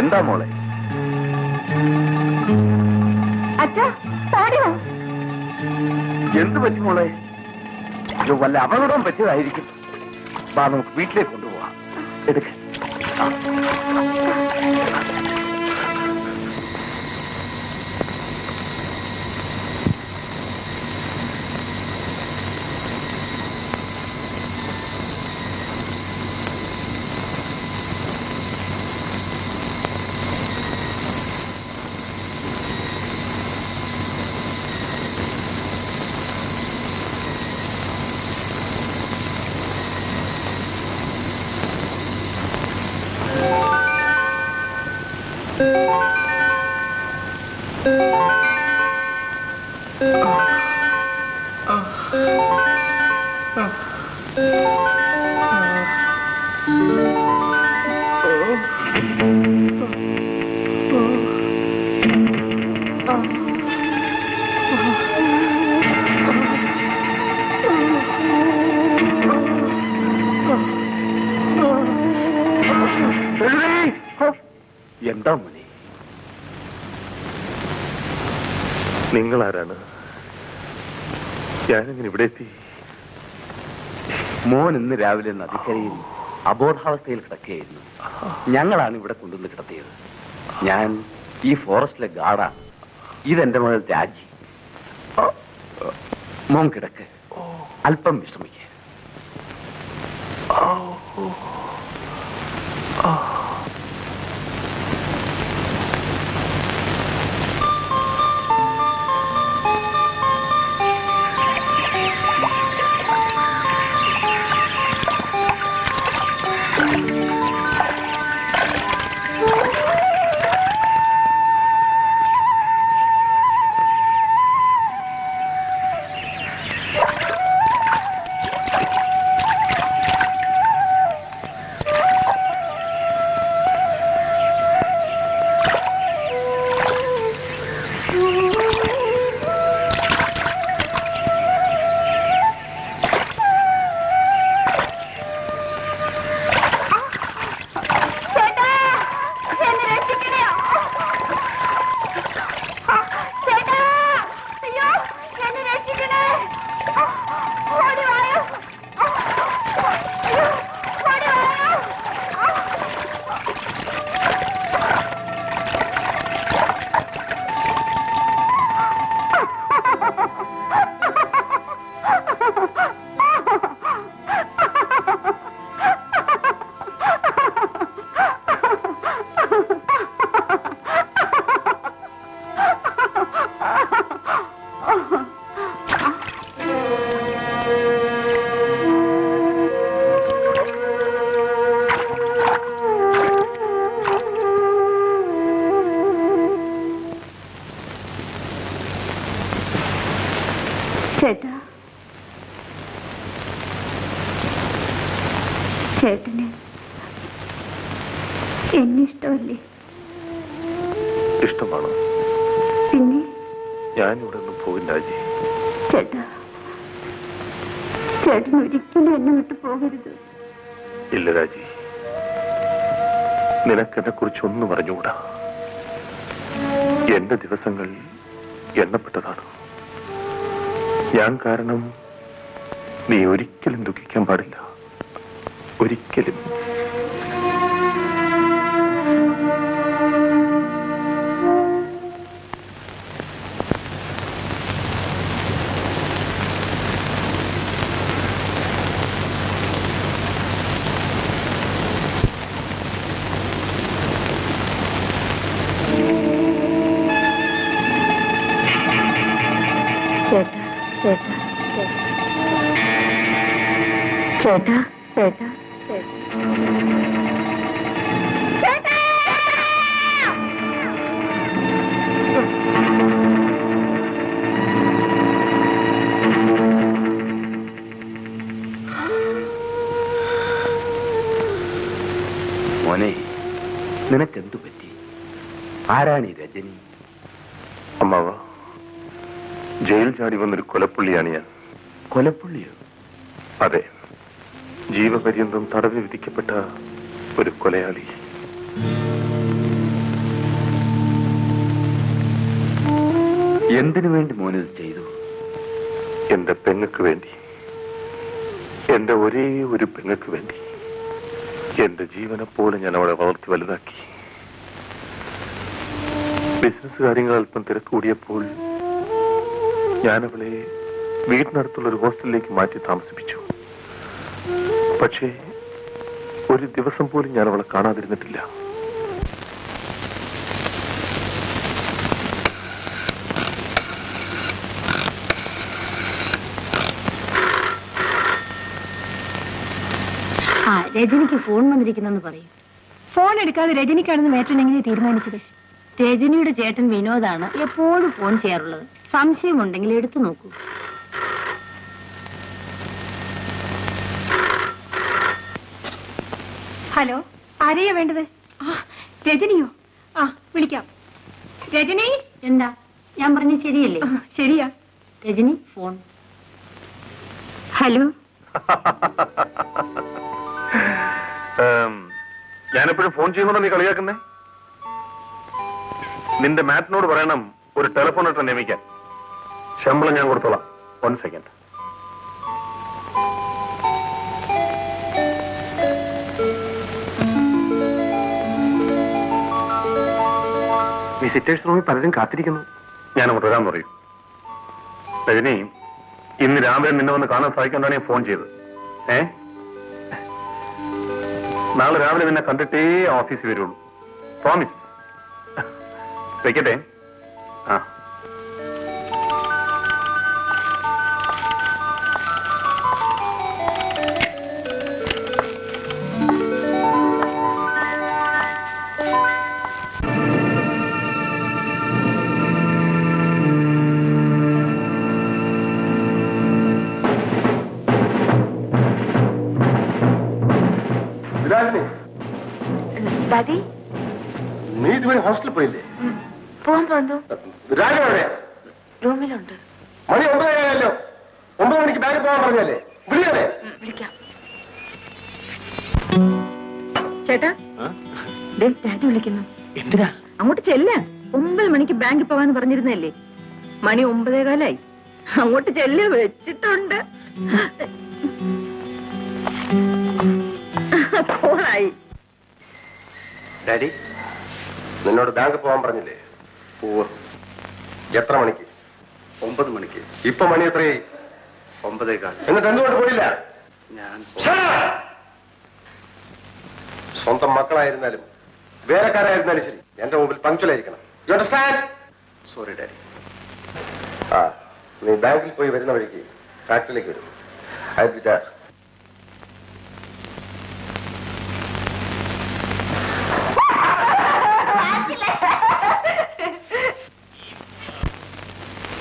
എന്താ മോളെ? എന്ത് പറ്റി മോളെ? വല്ല അപകടം പറ്റിയതായിരിക്കും. വാ, നമുക്ക് വീട്ടിലേക്ക് കൊണ്ടുപോവാം. എടുക്ക. എന്താ മണി? നിങ്ങളാരാണ്? ഞാനിങ്ങനെ ഇവിടെ എത്തി? മോൻ ഇന്ന് രാവിലെ നദിക്കരയിൽ അബോധാവസ്ഥയിൽ കിടക്കുകയായിരുന്നു. ഞങ്ങളാണ് ഇവിടെ കൊണ്ടുവന്ന് കിടത്തിയത്. ഞാൻ ഈ ഫോറസ്റ്റിലെ ഗാർഡാണ്. ഇതെന്റെ മകൾ രാജി. മോൻ കിടക്ക്, അല്പം വിശ്രമിക്കുക. ചേട്ടന് എന്നെ ഇഷ്ടമല്ലേ? ഇഷ്ടമാണോ? പിന്നെ ഞാനിവിടെ ഒന്നും പോകില്ല രാജി. ചേട്ടാ, ചേട്ടൻ ഒരിക്കലും എന്നെ വിട്ടു പോകരുത്. ഇല്ല രാജി, നിനക്കെന്നെ കുറിച്ച് ഒന്നും അറിഞ്ഞുകൂടാ. എന്റെ ദിവസങ്ങൾ എണ്ണപ്പെട്ടതാണ്. ഞാൻ കാരണം നീ ഒരിക്കലും ദുഃഖിക്കാൻ പാടില്ല. ഒരിക്കലും. ചേട്ടാ, ചേട്ടാ, മോനെ, നിനക്കെന്തു പറ്റി? ആരാണ് ഈ രജനി? അമ്മാവ, ജയിൽ ചാടി വന്നൊരു കൊലപ്പുള്ളിയാണ് ഞാൻ. കൊലപ്പുള്ളിയോ? അതെ, ജീവപര്യന്തം തടവിൽ വിധിക്കപ്പെട്ട ഒരു കൊലയാളി. എന്തിനു വേണ്ടി മോനിത് ചെയ്തു? എന്റെ പെങ്ങക്ക് വേണ്ടി, എന്റെ ഒരേ ഒരു പെങ്ങക്ക് വേണ്ടി. എന്റെ ജീവനെ പോലെ ഞാൻ അവളെ വളർത്തി വലുതാക്കി. ബിസിനസ് കാര്യങ്ങൾ അല്പം തിരക്കൂടിയപ്പോൾ ഞാൻ അവളെ വീടിനടുത്തുള്ള ഒരു ഹോസ്റ്റലിലേക്ക് മാറ്റി താമസിപ്പിച്ചു. പക്ഷേ ഒരു ദിവസം പോലും ഞാൻ അവളെ കാണാതിരുന്നിട്ടില്ല. രജനിക്ക് ഫോൺ വന്നിരിക്കുന്നെന്ന് പറയും. ഫോൺ എടുക്കാതെ രജനിക്കാണെന്ന് മേട്ടൻ എങ്ങനെ തീരുമാനിച്ചത്? രജനിയുടെ ചേട്ടൻ വിനോദാണ് എപ്പോഴും ഫോൺ ചെയ്യാറുള്ളത്. സംശയമുണ്ടെങ്കിൽ എടുത്തു നോക്കൂ. ഹലോ, ആരെയാ വേണ്ടത്? രജനിയോ? വിളിക്കാം. രജനി. എന്താ ഞാൻ പറഞ്ഞ ശരിയല്ലേ? ശരിയാ. രജനി ഫോൺ. ഹലോ. ഞാനെപ്പോഴും ഫോൺ ചെയ്യുന്നോ നീ കളിയാക്കുന്നേ? നിന്റെ മാറ്റിനോട് പറയണം ഒരു ടെലിഫോൺ ഇട്ട് നിയമിക്കാൻ. ശമ്പളം ഞാൻ കൊടുത്തോളാം. 1 സെക്കൻഡ്. വിസിറ്റേഴ്സ് റൂമിൽ പലരും കാത്തിരിക്കുന്നു. ഞാൻ അങ്ങോട്ട് വരാൻ പറയൂ. രജനി, ഇന്ന് രാവിലെ നിന്നെ വന്ന് കാണാൻ സാധിക്കാണ്ടാണ് ഞാൻ ഫോൺ ചെയ്തത്. നാളെ രാവിലെ നിന്നെ കണ്ടിട്ടേ ഓഫീസിൽ വരുള്ളൂ. പ്രോമിസ്. വെക്കട്ടെ. ഡാഡി, നീ ഇതുവരെ ഹോസ്റ്റലിൽ പോയില്ലേ? പോവാൻ തോന്നു. റൂമിലുണ്ട്. മണി 9 9 മണിക്ക് ബാങ്കിൽ പോകാൻ പറഞ്ഞല്ലേ? വിളിക്കാം. ചേട്ടാ, ഡാഡി വിളിക്കുന്നു. എന്തിനാ? അങ്ങോട്ട് ചെല്ല. 9 മണിക്ക് ബാങ്കിൽ പോകാന്ന് പറഞ്ഞിരുന്നല്ലേ? മണി 9:15. അങ്ങോട്ട് ചെല്ല. വെച്ചിട്ടുണ്ട്. കോളായി. ഡാഡി, നിന്നോട് ബാങ്ക് പോകാൻ പറഞ്ഞില്ലേ? എത്ര മണിക്ക്? 9 മണിക്ക്. ഇപ്പൊ മണി എത്രയായി? 9:15. എന്നിട്ട് എന്തുകൊണ്ട് പോയില്ല? ഞാൻ സ്വന്തം മക്കളായിരുന്നാലും വേലക്കാരായിരുന്നാലും ശരി, എന്റെ മുമ്പിൽ പങ്ക്ച്വലായിരിക്കണം. You understand? Sorry daddy. നീ ബാങ്കിൽ പോയി വരുന്ന വഴിക്ക് ഫാക്ടറിയിലേക്ക് വരും.